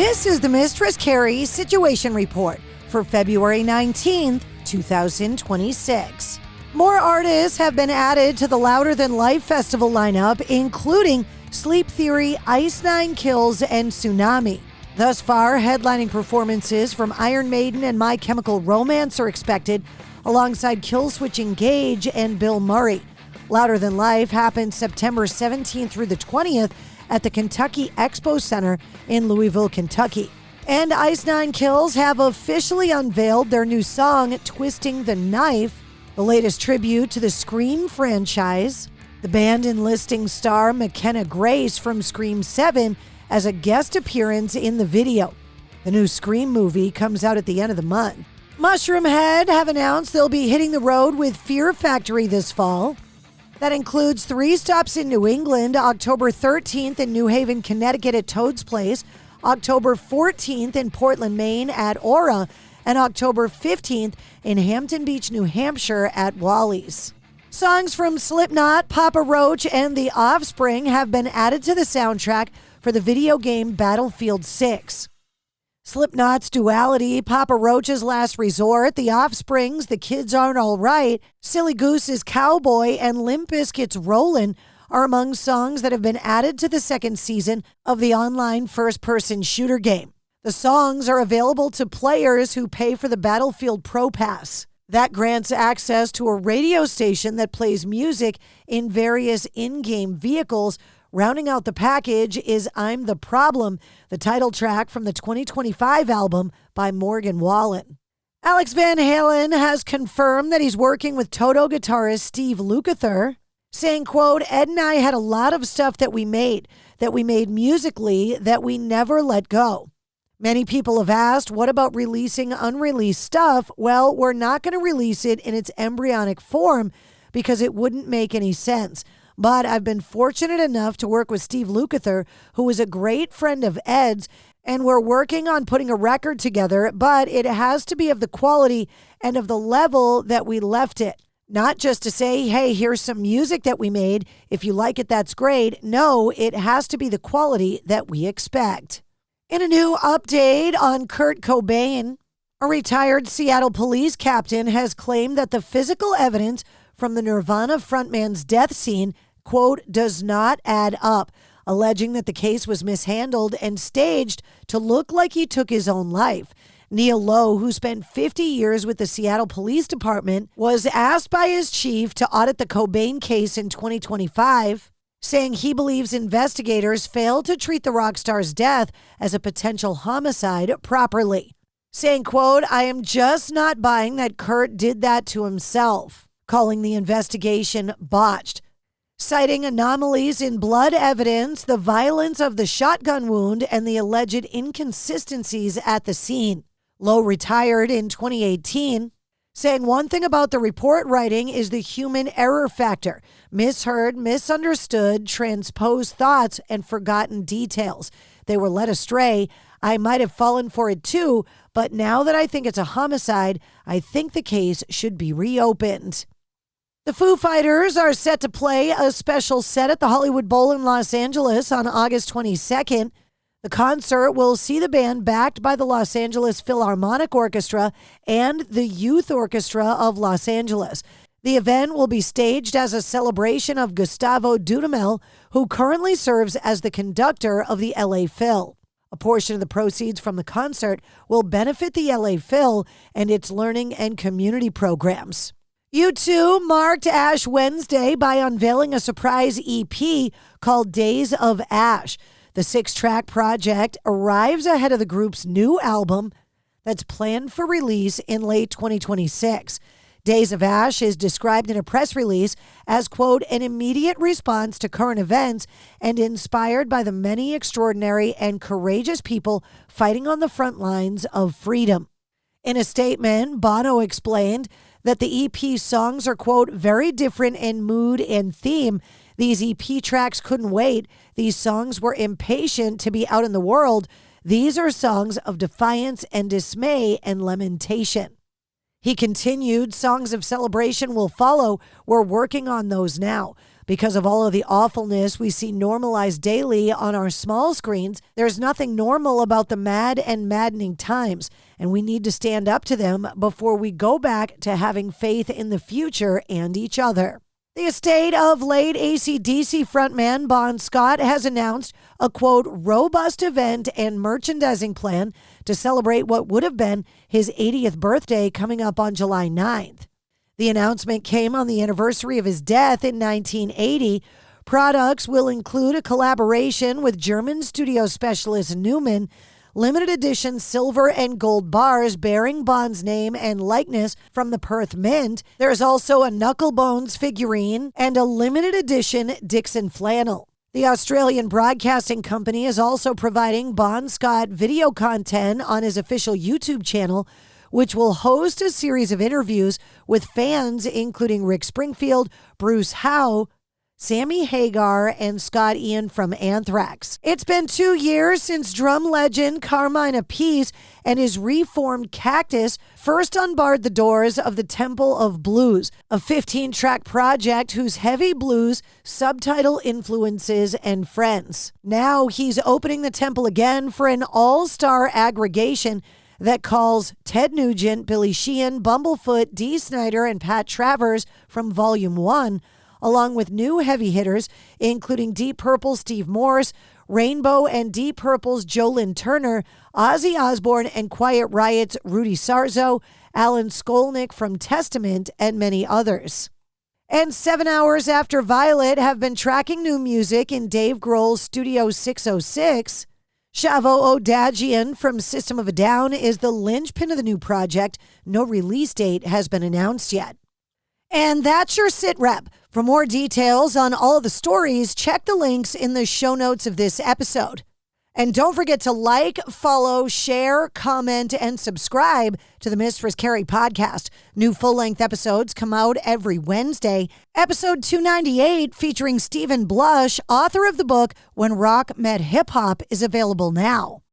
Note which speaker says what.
Speaker 1: This is the Mistress Carrie Situation Report for February 19th, 2026. More artists have been added to the Louder Than Life Festival lineup, including Sleep Theory, Ice Nine Kills, and Tsunami. Thus far, headlining performances from Iron Maiden and My Chemical Romance are expected, alongside Killswitch Engage and Bill Murray. Louder Than Life happens September 17th through the 20th at the Kentucky Expo Center in Louisville, Kentucky. And Ice Nine Kills have officially unveiled their new song, Twisting the Knife, the latest tribute to the Scream franchise. The band enlisting star McKenna Grace from Scream 7 as a guest appearance in the video. The new Scream movie comes out at the end of the month. Mushroom Head have announced they'll be hitting the road with Fear Factory this fall. That includes 3 stops in New England, October 13th in New Haven, Connecticut at Toad's Place, October 14th in Portland, Maine at Aura, and October 15th in Hampton Beach, New Hampshire at Wally's. Songs from Slipknot, Papa Roach, and The Offspring have been added to the soundtrack for the video game Battlefield 6. Slipknot's Duality, Papa Roach's Last Resort, The Offspring's The Kids Aren't Alright, Silly Goose's Cowboy, and Limp Bizkit's Rollin' are among songs that have been added to the second season of the online first-person shooter game. The songs are available to players who pay for the Battlefield Pro Pass. That grants access to a radio station that plays music in various in-game vehicles. Rounding out the package is I'm the Problem, the title track from the 2025 album by Morgan Wallen. Alex Van Halen has confirmed that he's working with Toto guitarist Steve Lukather, saying, quote, Ed and I had a lot of stuff that we made musically that we never let go. Many people have asked, what about releasing unreleased stuff? Well, we're not going to release it in its embryonic form because it wouldn't make any sense. But I've been fortunate enough to work with Steve Lukather, who is a great friend of Ed's, and we're working on putting a record together, but it has to be of the quality and of the level that we left it. Not just to say, hey, here's some music that we made. If you like it, that's great. No, it has to be the quality that we expect. In a new update on Kurt Cobain, a retired Seattle police captain has claimed that the physical evidence from the Nirvana frontman's death scene, quote, does not add up, alleging that the case was mishandled and staged to look like he took his own life. Neil Lowe, who spent 50 years with the Seattle Police Department, was asked by his chief to audit the Cobain case in 2025, saying he believes investigators failed to treat the rock star's death as a potential homicide properly. Saying, quote, I am just not buying that Kurt did that to himself, calling the investigation botched. Citing anomalies in blood evidence, the violence of the shotgun wound, and the alleged inconsistencies at the scene. Lowe retired in 2018, saying one thing about the report writing is the human error factor. Misheard, misunderstood, transposed thoughts, and forgotten details. They were led astray. I might have fallen for it too, but now that I think it's a homicide, I think the case should be reopened. The Foo Fighters are set to play a special set at the Hollywood Bowl in Los Angeles on August 22nd. The concert will see the band backed by the Los Angeles Philharmonic Orchestra and the Youth Orchestra of Los Angeles. The event will be staged as a celebration of Gustavo Dudamel, who currently serves as the conductor of the LA Phil. A portion of the proceeds from the concert will benefit the LA Phil and its learning and community programs. U2 marked Ash Wednesday by unveiling a surprise EP called Days of Ash. The 6-track project arrives ahead of the group's new album that's planned for release in late 2026. Days of Ash is described in a press release as, quote, an immediate response to current events and inspired by the many extraordinary and courageous people fighting on the front lines of freedom. In a statement, Bono explained that the EP songs are, quote, very different in mood and theme. These EP tracks couldn't wait. These songs were impatient to be out in the world. These are songs of defiance and dismay and lamentation. He continued, songs of celebration will follow. We're working on those now. Because of all of the awfulness we see normalized daily on our small screens, there's nothing normal about the mad and maddening times, and we need to stand up to them before we go back to having faith in the future and each other. The estate of late AC/DC frontman Bon Scott has announced a, quote, robust event and merchandising plan to celebrate what would have been his 80th birthday coming up on July 9th. The announcement came on the anniversary of his death in 1980. Products will include a collaboration with German studio specialist Newman, limited edition silver and gold bars bearing Bond's name and likeness from the Perth Mint. There's also a Knucklebones figurine and a limited edition Dixon flannel. The Australian Broadcasting Company is also providing Bon Scott video content on his official YouTube channel, which will host a series of interviews with fans including Rick Springfield, Bruce Howe, Sammy Hagar, and Scott Ian from Anthrax. It's been 2 years since drum legend Carmine Appice and his reformed Cactus first unbarred the doors of the Temple of Blues, a 15-track project whose heavy blues subtitle influences and friends. Now he's opening the temple again for an all-star aggregation that calls Ted Nugent, Billy Sheehan, Bumblefoot, Dee Snider, and Pat Travers from Volume 1, along with new heavy hitters, including Deep Purple's Steve Morse, Rainbow and Deep Purple's Jolyn Turner, Ozzy Osbourne and Quiet Riot's Rudy Sarzo, Alan Skolnick from Testament, and many others. And 7 hours after Violet have been tracking new music in Dave Grohl's Studio 606, Shavo Odadjian from System of a Down is the linchpin of the new project. No release date has been announced yet. And that's your sit rep. For more details on all of the stories, check the links in the show notes of this episode. And don't forget to like, follow, share, comment, and subscribe to the Mistress Carrie Podcast. New full-length episodes come out every Wednesday. Episode 298, featuring Stephen Blush, author of the book When Rock Met Hip Hop, is available now.